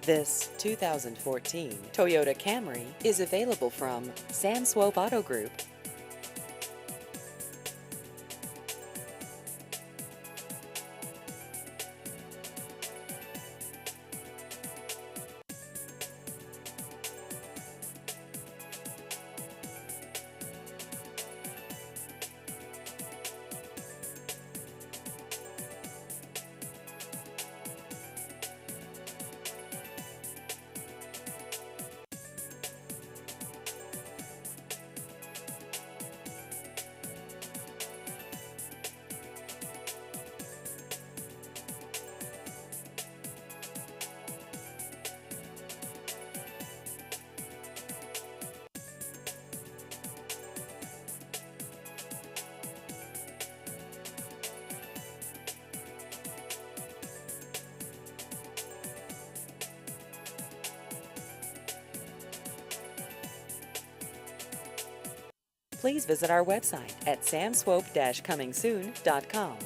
This 2014 Toyota Camry is available from Sam Swope Auto Group. Please visit our website at samswope-comingsoon.com.